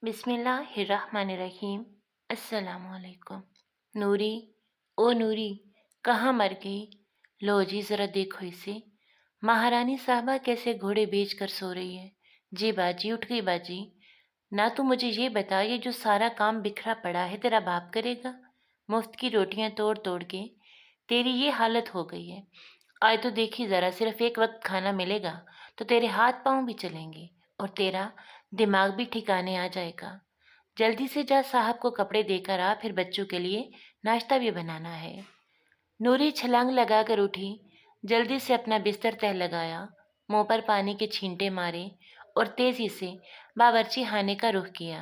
बिस्मिल्लाहिर्रहमानिर्रहीम। अस्सलाम वालेकुम। नूरी, ओ नूरी, कहाँ मर गई? लो जी ज़रा देखो इसे। महारानी साहबा कैसे घोड़े बेच कर सो रही है। जी बाजी, उठ गई बाजी। ना तू मुझे ये बता, ये जो सारा काम बिखरा पड़ा है तेरा बाप करेगा? मुफ्त की रोटियां तोड़ तोड़ के तेरी ये हालत हो गई है। आज तो देखी ज़रा, सिर्फ एक वक्त खाना मिलेगा तो तेरे हाथ पांव भी चलेंगे और तेरा दिमाग भी ठिकाने आ जाएगा। जल्दी से जा, साहब को कपड़े देकर आ, फिर बच्चों के लिए नाश्ता भी बनाना है। नूरी छलांग लगाकर उठी, जल्दी से अपना बिस्तर तह लगाया, मुंह पर पानी के छींटे मारे और तेजी से बावर्ची खाने का रुख किया।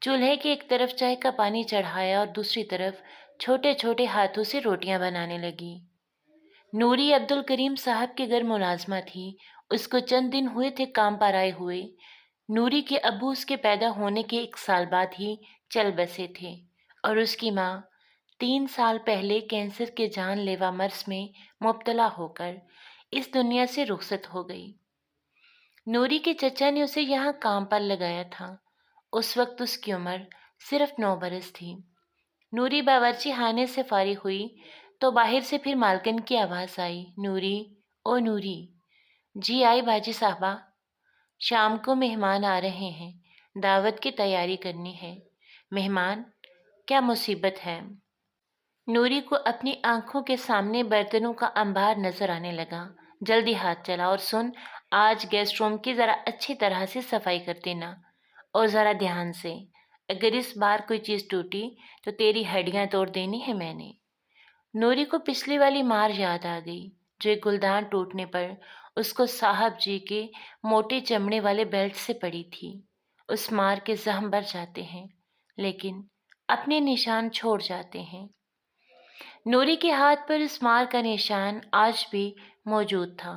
चूल्हे की एक तरफ चाय का पानी चढ़ाया और दूसरी तरफ छोटे छोटे हाथों से रोटियां बनाने लगी। नूरी अब्दुल करीम साहब के घर मुलाजमा थी। उसको चंद दिन हुए थे काम पर आए हुए। नूरी के अब्बू उसके पैदा होने के 1 साल बाद ही चल बसे थे और उसकी माँ 3 साल पहले कैंसर के जानलेवा मर्ज में मुब्तला होकर इस दुनिया से रुखसत हो गई। नूरी के चचा ने उसे यहाँ काम पर लगाया था। उस वक्त उसकी उम्र सिर्फ 9 बरस थी। नूरी बावर्ची खाने से फारिग हुई तो बाहर से फिर मालकिन की आवाज़ आई, नूरी, ओ नूरी। जी आई बाजी साहबा। शाम को मेहमान आ रहे हैं, दावत की तैयारी करनी है। मेहमान? क्या मुसीबत है? नूरी को अपनी आंखों के सामने बर्तनों का अंबार नजर आने लगा। जल्दी हाथ चला और सुन, आज गेस्ट रूम की ज़रा अच्छी तरह से सफाई कर देना और ज़रा ध्यान से। अगर इस बार कोई चीज़ टूटी तो तेरी हड्डियां तोड़ देनी है मैंने। नूरी को पिछली वाली मार याद आ गई, जो एक गुलदान टूटने पर उसको साहब जी के मोटे चमड़े वाले बेल्ट से पड़ी थी। उस मार के जख्म भर जाते हैं लेकिन अपने निशान छोड़ जाते हैं। नूरी के हाथ पर इस मार का निशान आज भी मौजूद था,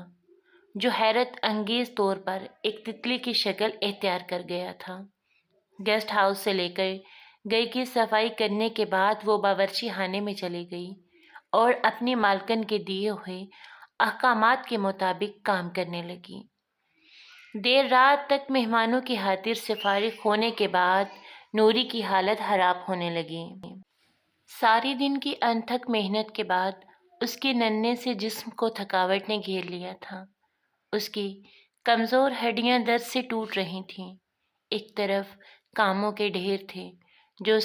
जो हैरत अंगेज तौर पर एक तितली की शक्ल इख्तियार कर गया था। गेस्ट हाउस से लेकर गई की सफाई करने के बाद वो बावर्ची खाने में चली गई और अपनी मालकन के दिए हुए अहकामात के मुताबिक काम करने लगी। देर रात तक मेहमानों की खातिर से फारिग होने के बाद नूरी की हालत खराब होने लगी। सारी दिन की अनथक मेहनत के बाद उसके नन्हे से जिस्म को थकावट ने घेर लिया था। उसकी कमज़ोर हड्डियां दर्द से टूट रही थीं। एक तरफ कामों के ढेर थे जो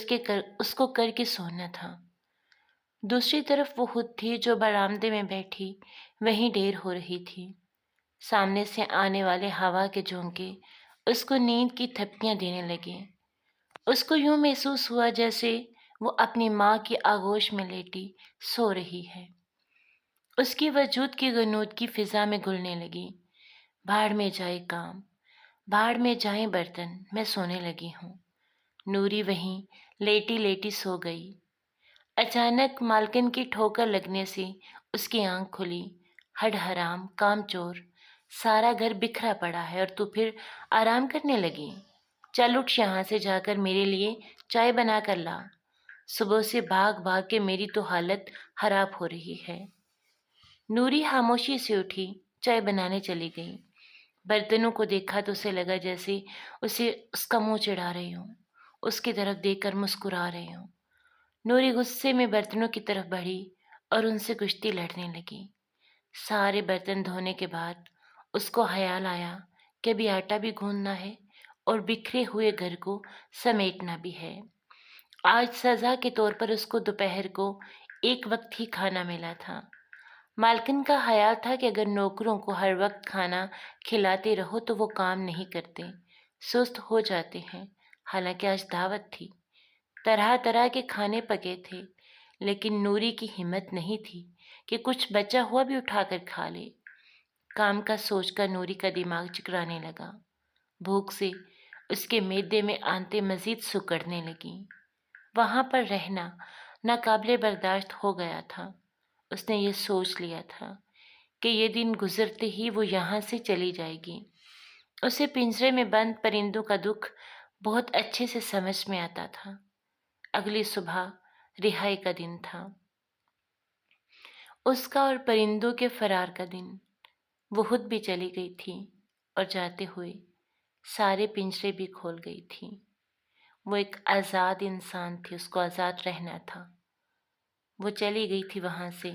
उसको करके सोना था। दूसरी तरफ वो खुद थी जो बरामदे में बैठी वहीं ढेर हो रही थी। सामने से आने वाले हवा के झोंके उसको नींद की थपकियां देने लगे। उसको यूं महसूस हुआ जैसे वो अपनी माँ की आगोश में लेटी सो रही है। उसकी वजूद की गनूदगी फिजा में घुलने लगी। भाड़ में जाए काम, भाड़ में जाए बर्तन, मैं सोने लगी हूँ। नूरी वहीं लेटी लेटी सो गई। अचानक मालकिन की ठोकर लगने से उसकी आंख खुली। हड हराम, कामचोर, सारा घर बिखरा पड़ा है और तू फिर आराम करने लगी? चल उठ, यहाँ से जाकर मेरे लिए चाय बना कर ला। सुबह से भाग भाग के मेरी तो हालत खराब हो रही है। नूरी खामोशी से उठी, चाय बनाने चली गई। बर्तनों को देखा तो उसे लगा जैसे उसे उसका मुंह चिढ़ा रही हूँ, उसकी तरफ देखकर मुस्कुरा रही हूँ। नूरी गुस्से में बर्तनों की तरफ बढ़ी और उनसे कुश्ती लड़ने लगी। सारे बर्तन धोने के बाद उसको ख्याल आया कि अभी आटा भी गूंदना है और बिखरे हुए घर को समेटना भी है। आज सज़ा के तौर पर उसको दोपहर को एक वक्त ही खाना मिला था। मालकिन का ख्याल था कि अगर नौकरों को हर वक्त खाना खिलाते रहो तो वो काम नहीं करते, सुस्त हो जाते हैं। हालांकि आज दावत थी, तरह तरह के खाने पके थे, लेकिन नूरी की हिम्मत नहीं थी कि कुछ बचा हुआ भी उठाकर खा ले। काम का सोचकर नूरी का दिमाग चिकराने लगा। भूख से उसके मैदे में आंतें मजीद सुकड़ने लगीं। वहाँ पर रहना नाकाबिले बर्दाश्त हो गया था। उसने ये सोच लिया था कि ये दिन गुजरते ही वो यहाँ से चली जाएगी। उसे पिंजरे में बंद परिंदों का दुख बहुत अच्छे से समझ में आता था। अगली सुबह रिहाई का दिन था, उसका और परिंदों के फरार का दिन। वो खुद भी चली गई थी और जाते हुए سارے پنجرے بھی کھول گئی تھی۔ وہ ایک آزاد انسان تھی، اس کو آزاد رہنا تھا۔ وہ چلی گئی تھی وہاں سے،